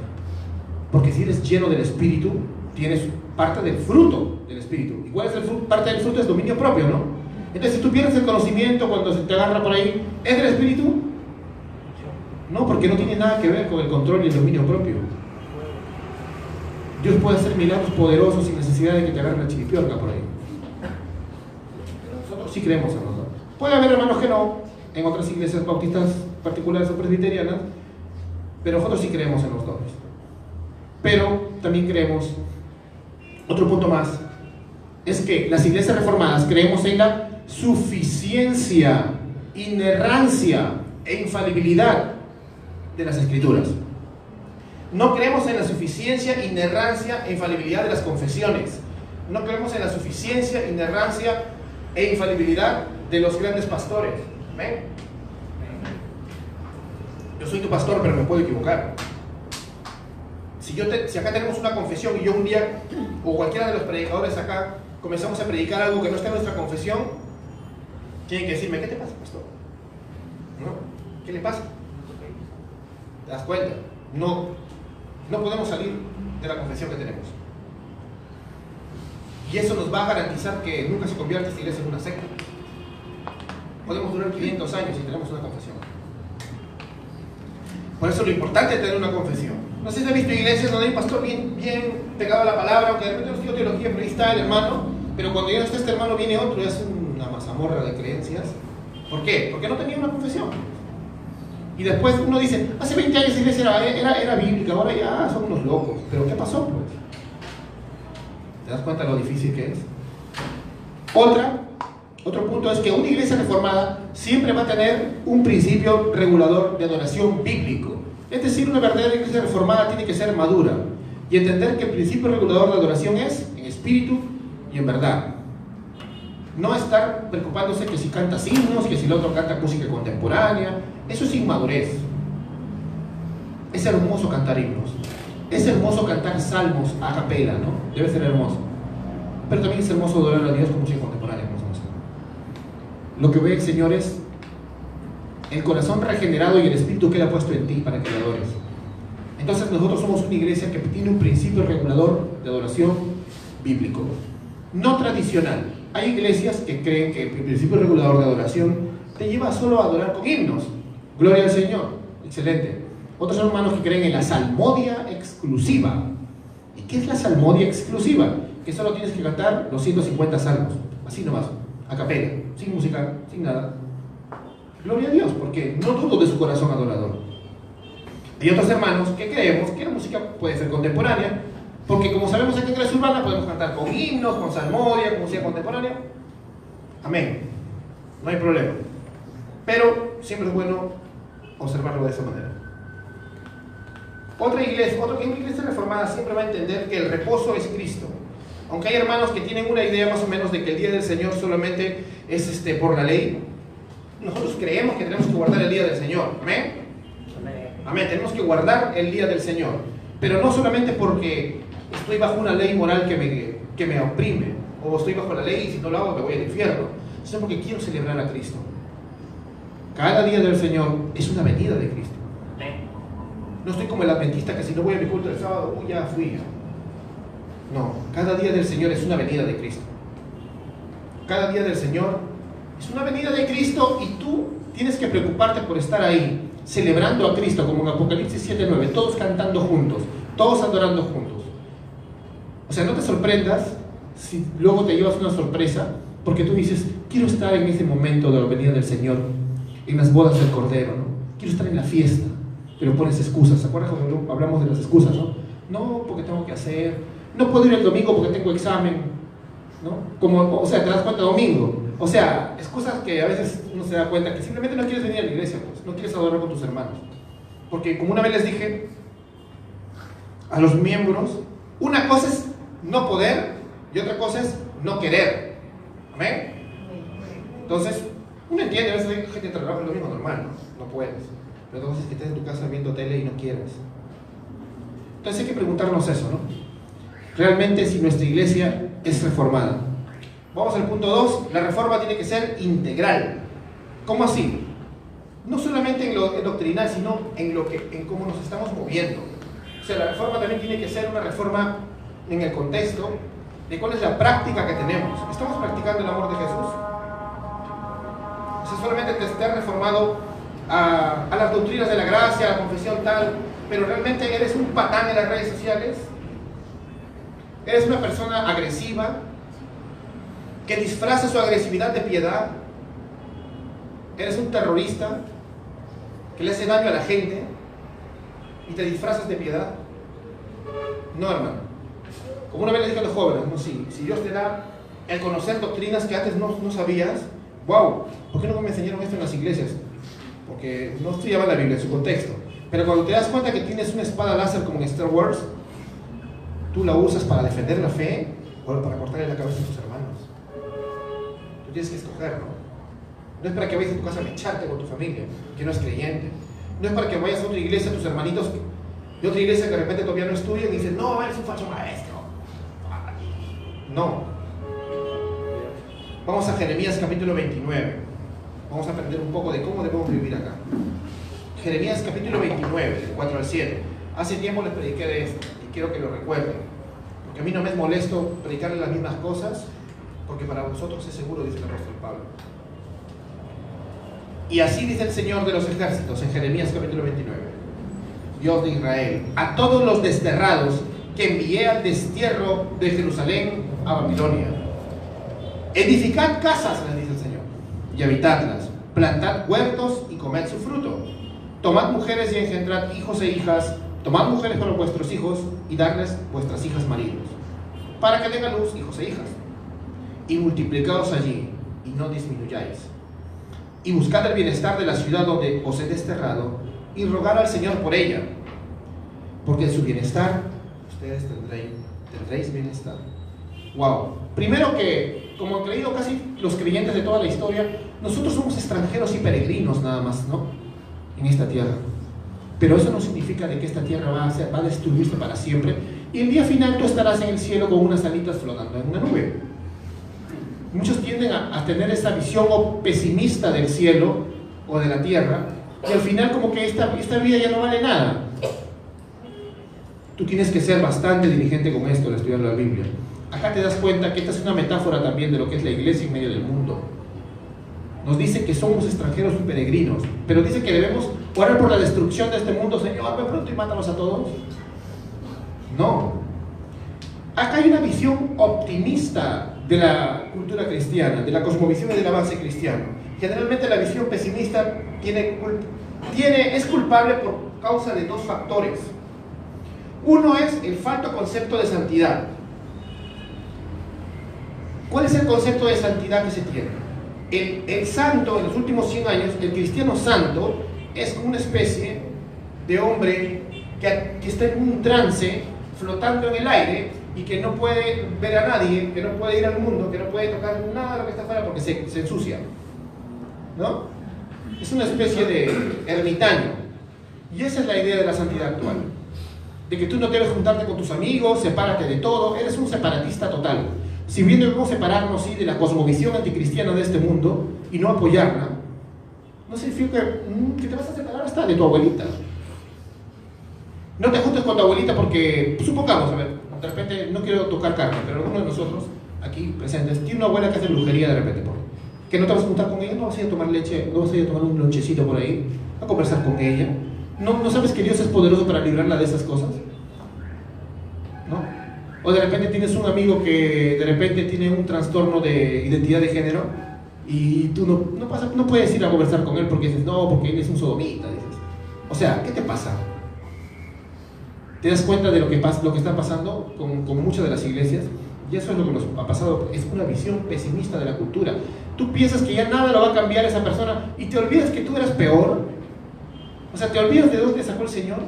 porque si eres lleno del Espíritu tienes parte del fruto del Espíritu. Igual es el fruto, parte del fruto es dominio propio, ¿no? Entonces si tú pierdes el conocimiento cuando se te agarra por ahí, ¿es del Espíritu? No, porque no tiene nada que ver con el control y el dominio propio. Dios puede hacer milagros poderosos sin necesidad de que te agarre la chiripiorca por ahí. Pero nosotros sí creemos en los dones. Puede haber hermanos que no, en otras iglesias bautistas particulares o presbiterianas, pero nosotros sí creemos en los dones. Pero también creemos, otro punto más, es que las iglesias reformadas creemos en la suficiencia, inerrancia e infalibilidad de las Escrituras. No creemos en la suficiencia, inerrancia e infalibilidad de las confesiones. No creemos en la suficiencia, inerrancia e infalibilidad de los grandes pastores. ¿Ven? Yo soy tu pastor, pero me puedo equivocar. Si acá tenemos una confesión y yo un día, o cualquiera de los predicadores acá, comenzamos a predicar algo que no está en nuestra confesión, tienen que decirme, ¿qué te pasa, pastor? ¿No? ¿Qué le pasa? ¿Te das cuenta? No podemos salir de la confesión que tenemos. Y eso nos va a garantizar que nunca se convierta esta iglesia en una secta. Podemos durar 500 años si tenemos una confesión. Por eso lo importante es tener una confesión. No sé si has visto iglesias donde hay un pastor bien pegado a la palabra, aunque de repente no estudia teología, pero ahí está el hermano, pero cuando ya no está este hermano viene otro y hace una mazamorra de creencias. ¿Por qué? Porque no tenía una confesión. Y después uno dice, hace 20 años la iglesia era bíblica, ahora ya son unos locos. ¿Pero qué pasó, pues? ¿Te das cuenta de lo difícil que es? Otra Otro punto es que una iglesia reformada siempre va a tener un principio regulador de adoración bíblico. Es decir, una verdadera iglesia reformada tiene que ser madura y entender que el principio regulador de adoración es en espíritu y en verdad. No estar preocupándose que si cantas himnos, que si el otro canta música contemporánea. Eso es inmadurez. Es hermoso cantar himnos. Es hermoso cantar salmos a capela, ¿no? Debe ser hermoso. Pero también es hermoso adorar a Dios con música contemporánea. Lo que ve el Señor es el corazón regenerado y el espíritu que Él ha puesto en ti para que le adores. Entonces nosotros somos una iglesia que tiene un principio regulador de adoración bíblico, no tradicional. Hay iglesias que creen que el principio regulador de adoración te lleva solo a adorar con himnos. Gloria al Señor, excelente. Otros hermanos que creen en la salmodia exclusiva. ¿Y qué es la salmodia exclusiva? Que solo tienes que cantar los 150 salmos, así nomás, a capela, sin música, sin nada. Gloria a Dios, porque no dudo de su corazón adorador. Hay otros hermanos que creemos que la música puede ser contemporánea, porque como sabemos aquí en Iglesia Urbana podemos cantar con himnos, con salmodia, con música contemporánea. Amén. No hay problema. Pero siempre es bueno observarlo de esa manera. Una iglesia reformada siempre va a entender que el reposo es Cristo. Aunque hay hermanos que tienen una idea más o menos de que el día del Señor solamente es por la ley, nosotros creemos que tenemos que guardar el día del Señor. ¿Amén? Amén. Tenemos que guardar el día del Señor. Pero no solamente porque estoy bajo una ley moral que me oprime, o estoy bajo la ley y si no lo hago me voy al infierno, sino porque quiero celebrar a Cristo. Cada día del Señor es una venida de Cristo. No estoy como el adventista que si no voy a mi culto el sábado, ya fui. No, cada día del Señor es una venida de Cristo. Cada día del Señor es una venida de Cristo y tú tienes que preocuparte por estar ahí, celebrando a Cristo, como en Apocalipsis 7:9, todos cantando juntos, todos adorando juntos. O sea, no te sorprendas si luego te llevas una sorpresa, porque tú dices, quiero estar en ese momento de la venida del Señor, en las bodas del Cordero, ¿no? Quiero estar en la fiesta, pero pones excusas. ¿Se acuerdan cuando hablamos de las excusas, no? No, porque tengo que hacer, no puedo ir el domingo porque tengo examen, ¿no? O sea, te das cuenta domingo. O sea, excusas que a veces uno se da cuenta que simplemente no quieres venir a la iglesia, pues, no quieres adorar con tus hermanos. Porque como una vez les dije a los miembros, una cosa es no poder y otra cosa es no querer. ¿Amén? Entonces, uno entiende, a veces hay gente que trabaja el domingo normal, no puedes. Pero entonces que estés en tu casa viendo tele y no quieres. Entonces hay que preguntarnos eso, ¿no? Realmente si nuestra iglesia es reformada. Vamos al punto 2, la reforma tiene que ser integral. ¿Cómo así? No solamente en lo doctrinal, sino en cómo nos estamos moviendo. O sea, la reforma también tiene que ser una reforma en el contexto de cuál es la práctica que tenemos. ¿Estamos practicando el amor de Jesús? O sea, solamente te estés reformado a las doctrinas de la gracia, a la confesión tal, pero realmente eres un patán en las redes sociales. Eres una persona agresiva que disfraza su agresividad de piedad. Eres un terrorista que le hace daño a la gente y te disfrazas de piedad. No, hermano. Como una vez le dije a los jóvenes, no, si Dios te da el conocer doctrinas que antes no sabías, wow, ¿por qué no me enseñaron esto en las iglesias? Porque no estudiaba la Biblia en su contexto. Pero cuando te das cuenta que tienes una espada láser como en Star Wars, tú la usas para defender la fe o para cortarle la cabeza a tus hermanos. Tú tienes que escoger, ¿no? No es para que vayas a tu casa a mecharte con tu familia, que no es creyente. No es para que vayas a otra iglesia, a tus hermanitos de otra iglesia que de repente todavía no estudian y dicen, no, eres un falso maestro. No. Vamos a Jeremías capítulo 29. Vamos a aprender un poco de cómo debemos vivir acá. Jeremías capítulo 29, del 4 al 7. Hace tiempo les prediqué de esto y quiero que lo recuerden. Porque a mí no me es molesto predicarles las mismas cosas, porque para vosotros es seguro, dice el apóstol Pablo. Y así dice el Señor de los ejércitos en Jeremías capítulo 29, Dios de Israel, a todos los desterrados que envié al destierro de Jerusalén a Babilonia. Edificad casas, les dice el Señor, y habitadlas, plantad huertos y comed su fruto. Tomad mujeres y engendrad hijos e hijas, tomad mujeres para vuestros hijos y darles vuestras hijas maridos, para que den a luz hijos e hijas. Y multiplicaos allí, y no disminuyáis. Y buscad el bienestar de la ciudad donde os he desterrado, y rogad al Señor por ella, porque en su bienestar ustedes tendréis bienestar. Wow. Primero que, como han creído casi los creyentes de toda la historia, nosotros somos extranjeros y peregrinos nada más, ¿no? En esta tierra. Pero eso no significa de que esta tierra va a destruirse para siempre, y el día final tú estarás en el cielo con unas alitas flotando en una nube. Muchos tienden a tener esa visión pesimista del cielo o de la tierra, y al final como que esta vida ya no vale nada. Tú tienes que ser bastante diligente con esto al estudiar la Biblia. Acá te das cuenta que esta es una metáfora también de lo que es la iglesia en medio del mundo. Nos dice que somos extranjeros y peregrinos, pero dice que debemos orar por la destrucción de este mundo. Señor, ven pronto y mátalos a todos. No. Acá hay una visión optimista de la cultura cristiana, de la cosmovisión y del avance cristiano. Generalmente la visión pesimista es culpable por causa de dos factores. Uno es el falso concepto de santidad. ¿Cuál es el concepto de santidad que se tiene? El santo, en los últimos 100 años, el cristiano santo es una especie de hombre que está en un trance, flotando en el aire, y que no puede ver a nadie, que no puede ir al mundo, que no puede tocar nada de lo que está afuera porque se ensucia, ¿no? Es una especie de ermitaño. Y esa es la idea de la santidad actual, de que tú no debes juntarte con tus amigos, sepárate de todo, eres un separatista total. Si bien debemos separarnos, sí, de la cosmovisión anticristiana de este mundo y no apoyarla, no significa que te vas a separar hasta de tu abuelita. No te juntes con tu abuelita porque, supongamos, a ver, de repente, no quiero tocar carne, pero alguno de nosotros aquí presentes tiene una abuela que hace brujería de repente, que no te vas a juntar con ella, no vas a ir a tomar leche, no vas a ir a tomar un lonchecito por ahí, a conversar con ella. ¿No sabes que Dios es poderoso para librarla de esas cosas? ¿No? O de repente tienes un amigo que de repente tiene un trastorno de identidad de género y tú no puedes ir a conversar con él porque dices, no, porque él es un sodomita, dices. O sea, ¿qué te pasa? ¿Te das cuenta de lo que está pasando con muchas de las iglesias? Y eso es lo que nos ha pasado, es una visión pesimista de la cultura. Tú piensas que ya nada lo va a cambiar esa persona y te olvidas que tú eras peor. O sea, te olvidas de dónde sacó el Señor.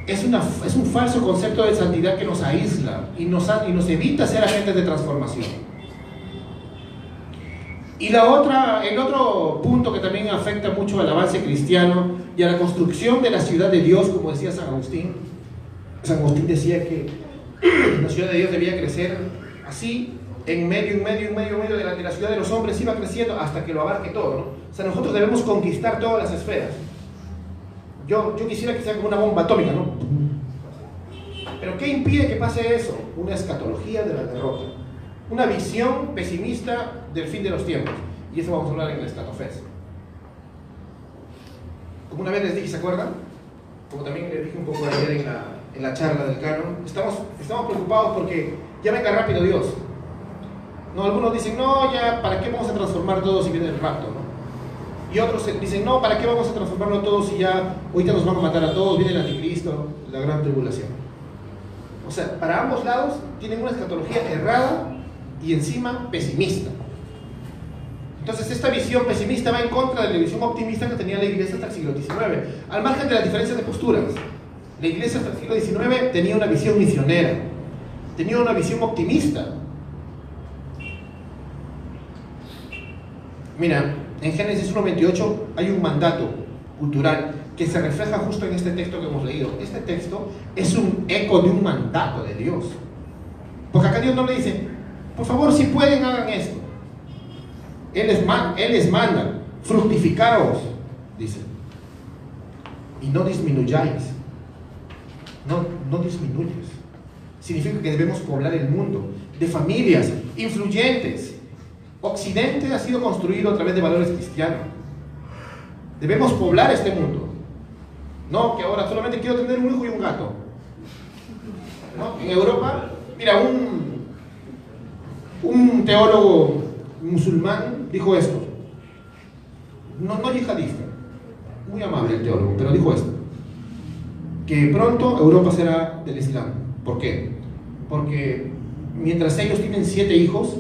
Es un falso concepto de santidad que nos aísla y nos evita ser agentes de transformación. Y el otro punto que también afecta mucho al avance cristiano y a la construcción de la ciudad de Dios, como decía San Agustín. San Agustín decía que la ciudad de Dios debía crecer así, en medio de la ciudad de los hombres, iba creciendo hasta que lo abarque todo, ¿no? O sea, nosotros debemos conquistar todas las esferas. Yo quisiera que sea como una bomba atómica, ¿no? Pero ¿qué impide que pase eso? Una escatología de la derrota, una visión pesimista del fin de los tiempos. Y eso vamos a hablar en el Escatofest. Como una vez les dije, ¿se acuerdan? Como también les dije un poco ayer en la charla del canon, estamos preocupados porque ya venga rápido Dios. No, algunos dicen, no, ya, ¿para qué vamos a transformar todo si viene el rapto, no? Y otros dicen, no, ¿para qué vamos a transformarlo todo si ya ahorita nos van a matar a todos, viene el anticristo, la gran tribulación? O sea, para ambos lados tienen una escatología errada y encima pesimista. Entonces esta visión pesimista va en contra de la visión optimista que tenía la iglesia hasta el siglo XIX, al margen de las diferencias de posturas. La iglesia hasta el siglo XIX tenía una visión misionera, tenía una visión optimista. Mira, en Génesis 1:28 hay un mandato cultural que se refleja justo en este texto que hemos leído. Este texto es un eco de un mandato de Dios. Porque acá Dios no le dice, por favor, si pueden, hagan esto. Él les manda, fructificaos, dice. Y no disminuyáis. No disminuyes. Significa que debemos poblar el mundo de familias influyentes. Occidente ha sido construido a través de valores cristianos. Debemos poblar este mundo. No, que ahora solamente quiero tener un hijo y un gato. ¿No? En Europa, mira, un teólogo musulmán dijo esto. No yihadista, muy amable el teólogo, pero dijo esto: que pronto Europa será del Islam. ¿Por qué? Porque mientras ellos tienen 7 hijos,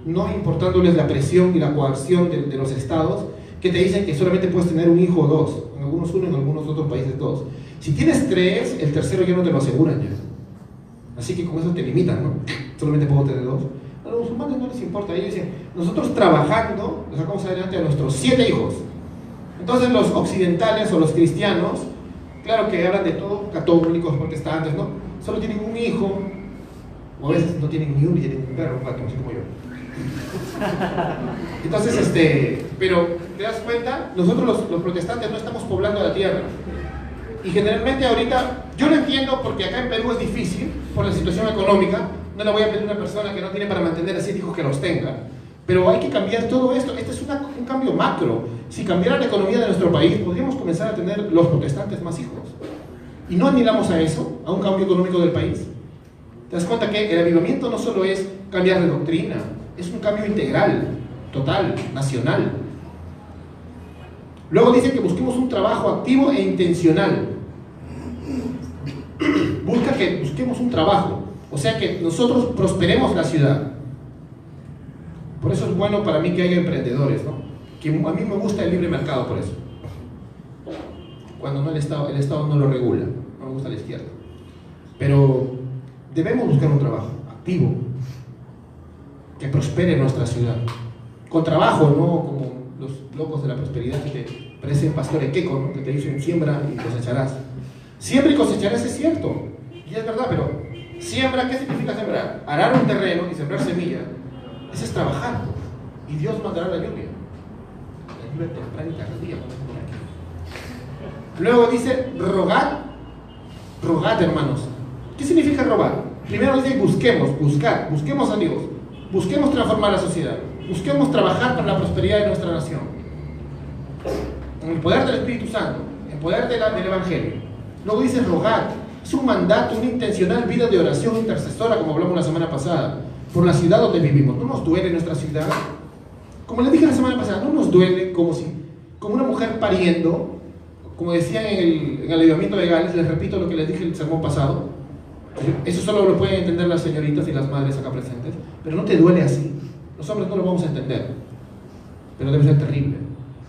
no importándoles la presión y la coacción de los estados, que te dicen que solamente puedes tener un hijo o 2, en algunos 1, en algunos otros países 2. Si tienes 3, el tercero ya no te lo aseguran ya. Así que con eso te limitan, ¿no? Solamente puedo tener 2. A los musulmanes no les importa, ellos dicen, nosotros trabajando, le sacamos adelante a nuestros 7 hijos. Entonces los occidentales o los cristianos, claro que hablan de todo, católicos, protestantes, ¿no? Solo tienen un hijo, o a veces no tienen ni uno y tienen un perro, un gato, así como yo. Entonces, pero te das cuenta, nosotros los protestantes no estamos poblando la tierra. Y generalmente ahorita, yo lo entiendo porque acá en Perú es difícil, por la situación económica, no le voy a pedir a una persona que no tiene para mantener a 7 hijos que los tenga. Pero hay que cambiar todo esto, este es un cambio macro. Si cambiara la economía de nuestro país, podríamos comenzar a tener los protestantes más hijos. Y no anhelamos a eso, a un cambio económico del país. Te das cuenta que el avivamiento no solo es cambiar de doctrina, es un cambio integral, total, nacional. Luego dice que busquemos un trabajo activo e intencional. Busca que busquemos un trabajo, o sea que nosotros prosperemos la ciudad. Por eso es bueno para mí que haya emprendedores, ¿no? Que a mí me gusta el libre mercado por eso. Cuando no el Estado no lo regula, no me gusta la izquierda. Pero debemos buscar un trabajo activo, que prospere nuestra ciudad. Con trabajo, no como los locos de la prosperidad que te parecen pastor equeco, ¿no? Que te dicen siembra y cosecharás. Siembra y cosecharás es cierto, y es verdad, pero siembra, ¿qué significa sembrar? Arar un terreno y sembrar semilla, eso es trabajar, y Dios mandará la lluvia. La lluvia temprana y tardía. Luego dice, rogad hermanos. ¿Qué significa rogar? Primero dice busquemos a Dios, busquemos transformar la sociedad, busquemos trabajar para la prosperidad de nuestra nación. En el poder del Espíritu Santo, en el poder del Evangelio. Luego dice rogad, es un mandato, una intencional vida de oración intercesora, como hablamos la semana pasada, por la ciudad donde vivimos. No nos duele nuestra ciudad. Como les dije la semana pasada, no nos duele como una mujer pariendo, como decían en el avivamiento de Gales, les repito lo que les dije el sermón pasado. Eso solo lo pueden entender las señoritas y las madres acá presentes, pero no te duele así. Los hombres no lo vamos a entender, pero debe ser terrible.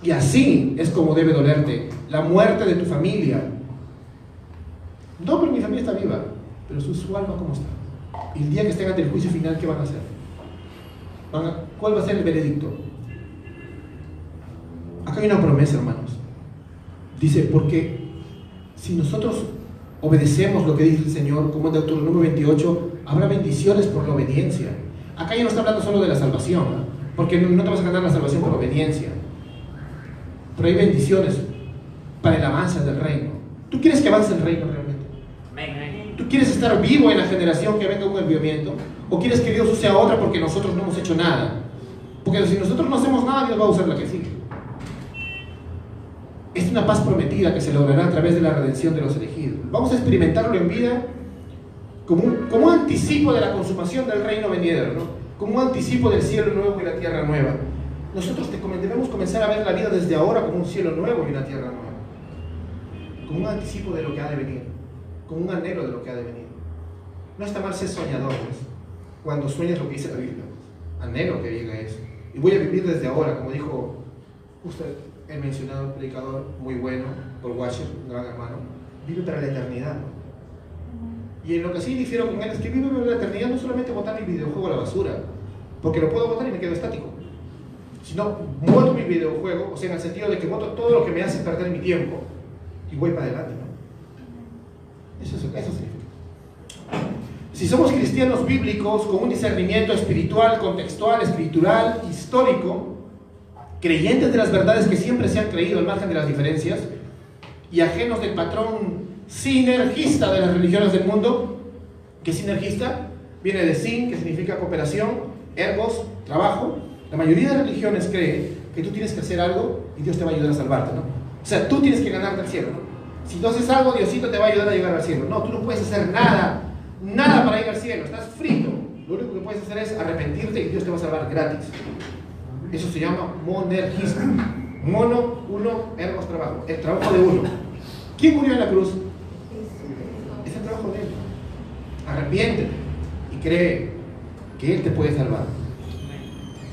Y así es como debe dolerte la muerte de tu familia. No, pero mi familia está viva, pero su alma ¿cómo está? Y el día que estén ante el juicio final, ¿qué van a hacer? ¿Cuál va a ser el veredicto? Acá hay una promesa, hermanos. Dice, porque si nosotros obedecemos lo que dice el Señor, como en Deuteronomio 28, habrá bendiciones por la obediencia. Acá ya no está hablando solo de la salvación, ¿no? Porque no te vas a ganar la salvación por obediencia, pero hay bendiciones para el avance del reino. ¿Tú quieres que avance el reino realmente? ¿Tú quieres estar vivo en la generación que venga un avivamiento? ¿O quieres que Dios use a otra porque nosotros no hemos hecho nada? Porque si nosotros no hacemos nada, Dios va a usar la que sigue. Es una paz prometida que se logrará a través de la redención de los elegidos. Vamos a experimentarlo en vida como un anticipo de la consumación del reino venidero, ¿no? Como un anticipo del cielo nuevo y la tierra nueva. Nosotros debemos comenzar a ver la vida desde ahora como un cielo nuevo y una tierra nueva, como un anticipo de lo que ha de venir, como un anhelo de lo que ha de venir. No está mal ser soñadores cuando sueñas lo que dice la Biblia. Anhelo que llegue eso, y voy a vivir desde ahora, como dijo usted, el mencionado predicador muy bueno, Paul Washer, un gran hermano. Vive para la eternidad, ¿no? Y en lo que sí difiero con él es que vive para la eternidad no solamente botar mi videojuego a la basura, porque lo puedo botar y me quedo estático, sino boto mi videojuego, o sea, en el sentido de que boto todo lo que me hace perder mi tiempo y voy para adelante, ¿no? Eso significa. Si somos cristianos bíblicos con un discernimiento espiritual, contextual, escritural, histórico, creyentes de las verdades que siempre se han creído al margen de las diferencias y ajenos del patrón sinergista de las religiones del mundo, que sinergista viene de sin, que significa cooperación, ergos, trabajo. La mayoría de religiones cree que tú tienes que hacer algo y Dios te va a ayudar a salvarte, ¿no? O sea, tú tienes que ganarte al cielo, ¿no? Si tú haces algo, Diosito te va a ayudar a llegar al cielo. No, tú no puedes hacer nada para ir al cielo, estás frito. Lo único que puedes hacer es arrepentirte y Dios te va a salvar gratis. Eso se llama monergismo. Mono, uno, ergos, trabajo. El trabajo de uno. ¿Quién murió en la cruz? Es el trabajo de él. Arrepiéntete y cree que Él te puede salvar.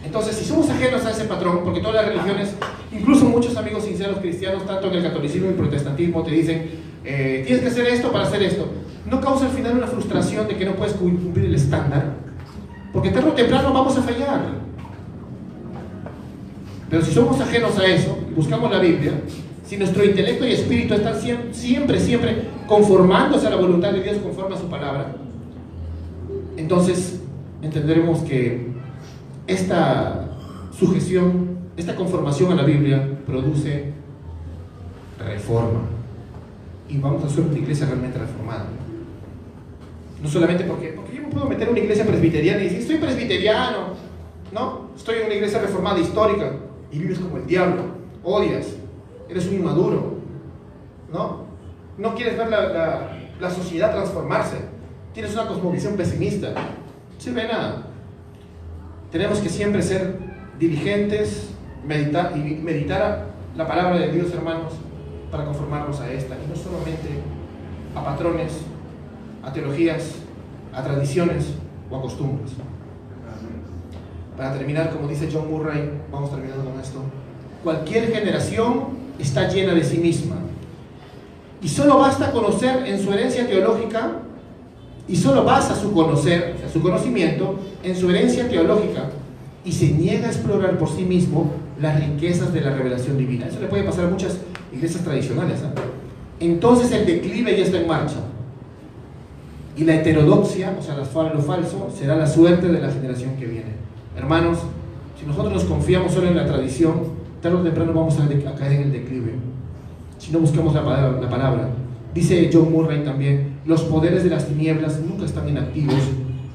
Entonces, si somos ajenos a ese patrón, porque todas las religiones, incluso muchos amigos sinceros cristianos, tanto en el catolicismo y el protestantismo, te dicen, tienes que hacer esto para hacer esto, ¿no causa al final una frustración de que no puedes cumplir el estándar? Porque tarde o temprano vamos a fallar. Pero si somos ajenos a eso, y buscamos la Biblia, si nuestro intelecto y espíritu están siempre conformándose a la voluntad de Dios conforme a su palabra, entonces entenderemos que esta sujeción, esta conformación a la Biblia produce reforma. Y vamos a ser una iglesia realmente reformada. No solamente porque yo me puedo meter en una iglesia presbiteriana y decir, soy presbiteriano. No, estoy en una iglesia reformada histórica y vives como el diablo, odias, eres un inmaduro. No quieres ver la sociedad transformarse, tienes una cosmovisión pesimista. No sirve de nada. Tenemos que siempre ser diligentes, meditar la palabra de Dios, hermanos, para conformarnos a esta, y no solamente a patrones, a teologías, a tradiciones o a costumbres. Para terminar, como dice John Murray, vamos terminando con esto, cualquier generación está llena de sí misma, y solo basta conocer en su herencia teológica, y solo basa su conocer, o sea, su conocimiento, en su herencia teológica, y se niega a explorar por sí mismo las riquezas de la revelación divina. Eso le puede pasar a muchas iglesias tradicionales, ¿eh? Entonces el declive ya está en marcha, y la heterodoxia, o sea, lo falso, será la suerte de la generación que viene. Hermanos, si nosotros nos confiamos solo en la tradición, tarde o temprano vamos a caer en el declive, si no buscamos la palabra. Dice John Murray también, los poderes de las tinieblas nunca están inactivos,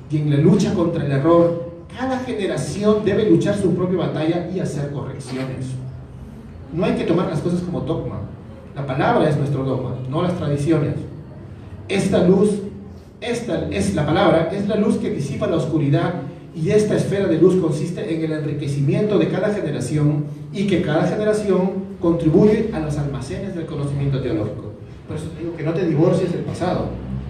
y en la lucha contra el error, cada generación debe luchar su propia batalla y hacer correcciones. No hay que tomar las cosas como dogma. La palabra es nuestro dogma, no las tradiciones. Esta es la palabra, es la luz que disipa la oscuridad, y esta esfera de luz consiste en el enriquecimiento de cada generación, y que cada generación contribuye a los almacenes del conocimiento teológico. Por eso digo que no te divorcies del pasado.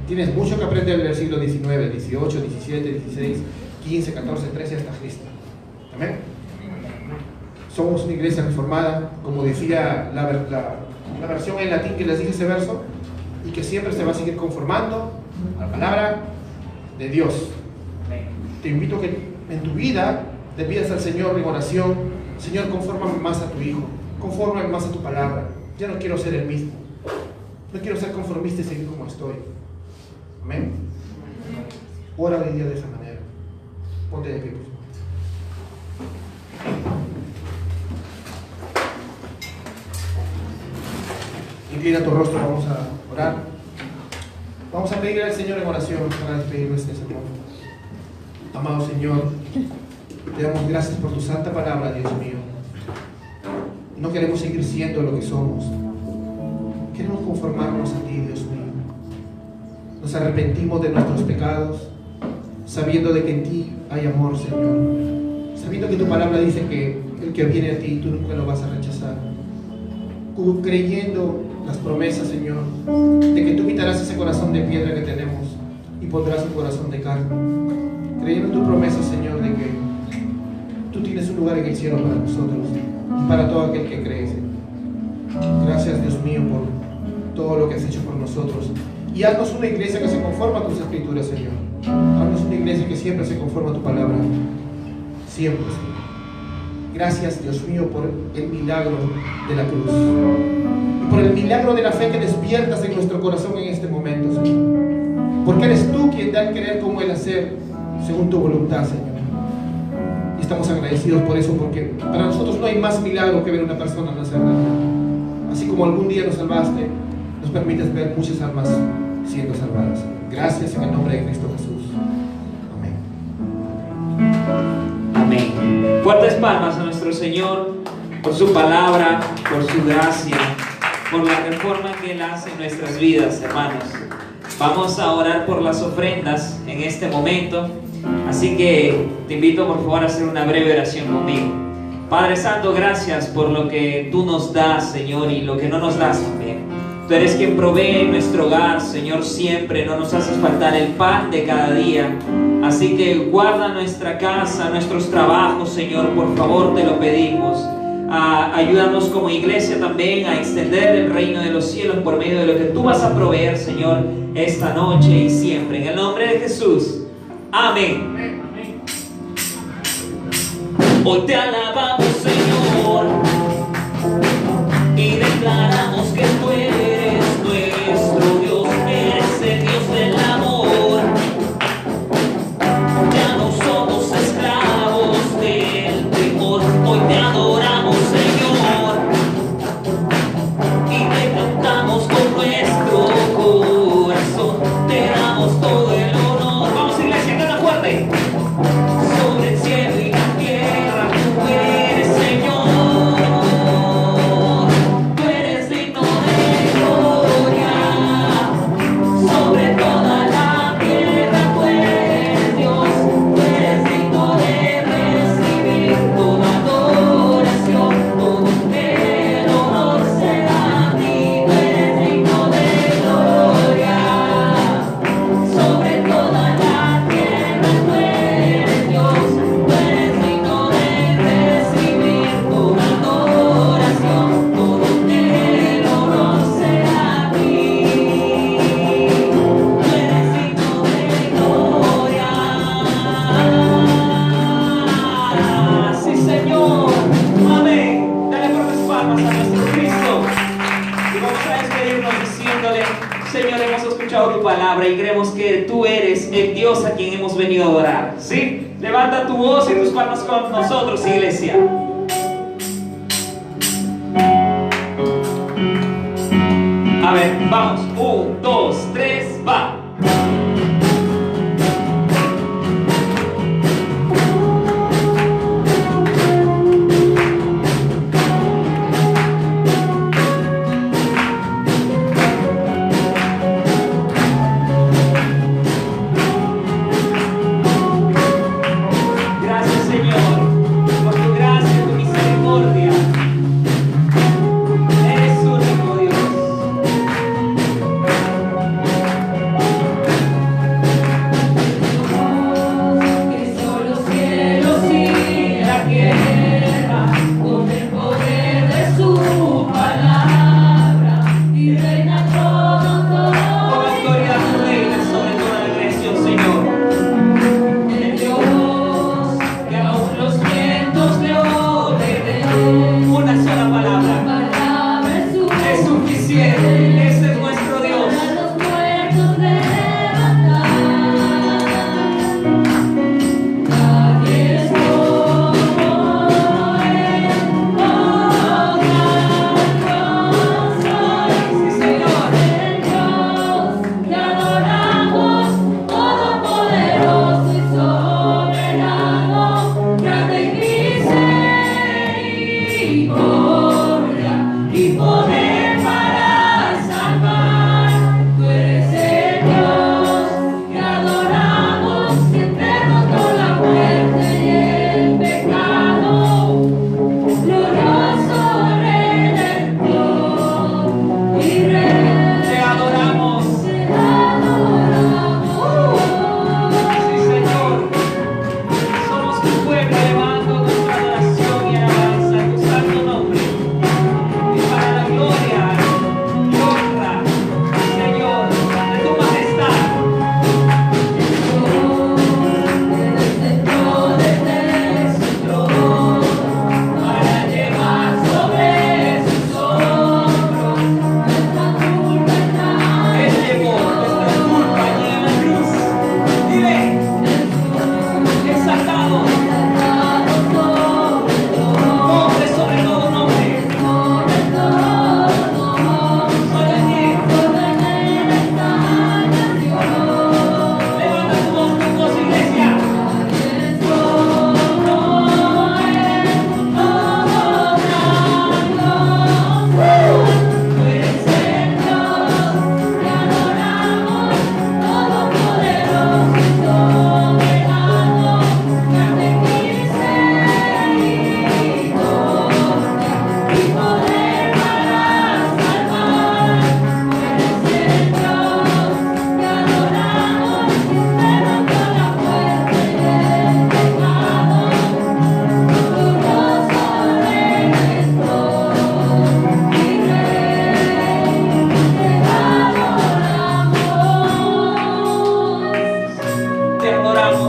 Tienes mucho que aprender del siglo XIX, XVIII, XVII, XVI, XV, XIV, XIII hasta Cristo. Amén. Somos una iglesia reformada, como decía la versión en latín que les dije ese verso, y que siempre se va a seguir conformando a la palabra de Dios. Te invito a que en tu vida le pidas al Señor en oración: Señor, confórmame más a tu Hijo, confórmame más a tu palabra. Ya no quiero ser el mismo, no quiero ser conformista y seguir como estoy. Amén. Ora hoy día de esa manera. Ponte de pie, por favor. Inclina tu rostro, vamos a orar. Vamos a pedir al Señor en oración para despedirnos de este sermón. Amado Señor, te damos gracias por tu santa palabra, Dios mío. No queremos seguir siendo lo que somos. Queremos conformarnos a ti, Dios mío. Nos arrepentimos de nuestros pecados, sabiendo de que en ti hay amor, Señor. Sabiendo que tu palabra dice que el que viene a ti, tú nunca lo vas a rechazar. Creyendo las promesas, Señor, de que tú quitarás ese corazón de piedra que tenemos y pondrás un corazón de carne. Creyendo en tu promesa, Señor, de que tú tienes un lugar en el cielo para nosotros y para todo aquel que cree. Gracias, Dios mío, por todo lo que has hecho por nosotros. Y haznos una iglesia que se conforma a tus escrituras, Señor. Haznos una iglesia que siempre se conforma a tu palabra. Siempre, Señor. Gracias, Dios mío, por el milagro de la cruz. Y por el milagro de la fe que despiertas en nuestro corazón en este momento, Señor. Porque eres tú quien da el querer como el hacer, según tu voluntad, Señor. Y estamos agradecidos por eso, porque para nosotros no hay más milagro que ver a una persona nacer. Así como algún día nos salvaste, nos permites ver muchas almas siendo salvadas. Gracias en el nombre de Cristo Jesús. Amén. Amén. Fuertes palmas a nuestro Señor por su palabra, por su gracia, por la reforma que Él hace en nuestras vidas, hermanos. Vamos a orar por las ofrendas en este momento, así que te invito por favor a hacer una breve oración conmigo. Padre Santo, gracias por lo que tú nos das, Señor, y lo que no nos das también. Tú eres quien provee en nuestro hogar, Señor, siempre. No nos haces faltar el pan de cada día. Así que guarda nuestra casa, nuestros trabajos, Señor, por favor, te lo pedimos. Ayúdanos como iglesia también a extender el reino de los cielos por medio de lo que tú vas a proveer, Señor, esta noche y siempre. En el nombre de Jesús. Amén. Hoy te alabamos, Señor, y declaramos que tú eres nuestro Dios, eres el Dios del amor. Ya no somos esclavos del temor, hoy te adoramos, Señor, y te cantamos con nuestro corazón, te damos todo el honor. Vamos, iglesia, canta fuerte. Sobre el cielo y la tierra, tú eres Señor, tú eres digno de gloria. Sobre toda la tierra, tú eres Dios, tú eres digno de recibir toda adoración, todo el honor será a ti, tú eres digno de gloria. Sobre toda la tierra, tú eres Dios, tú eres digno de recibir toda adoración, todo el honor será a ti, tú eres digno de gloria. Sí, Señor, amén. Dale por las palmas a nuestro Cristo. Y vamos a despedirnos diciéndole: Señor, hemos escuchado tu palabra y creemos que tú eres el Dios a quien hemos venido a adorar. ¿Sí? Levanta tu voz y tus palmas con nosotros, iglesia. A ver, vamos. 1, 2, 3, va. Gracias, Señor, por tu gracia y tu misericordia. Eres único, Dios.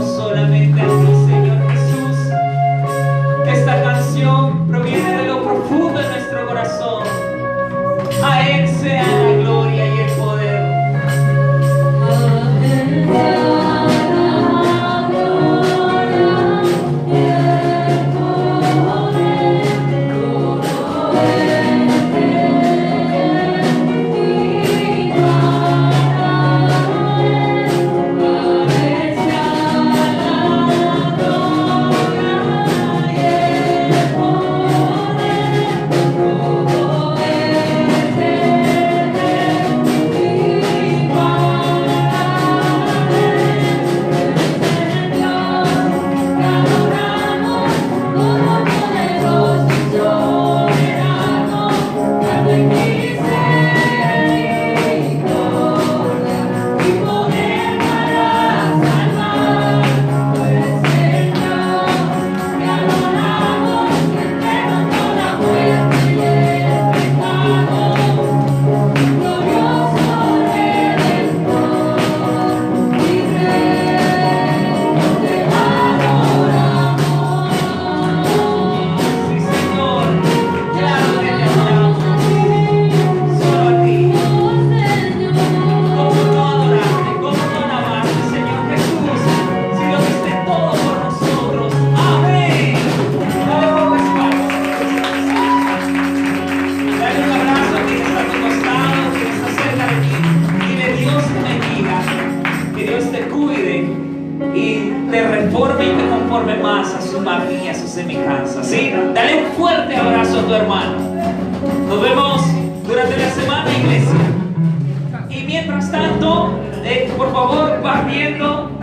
adoramos solamente a ti, Señor Jesús. Esta canción proviene de lo profundo de nuestro corazón. A Él sea la gloria y el poder. Reforme y te conforme más a su imagen y a su semejanza. ¿Sí? Dale un fuerte abrazo a tu hermano. Nos vemos durante la semana, iglesia. Y mientras tanto, por favor, va viendo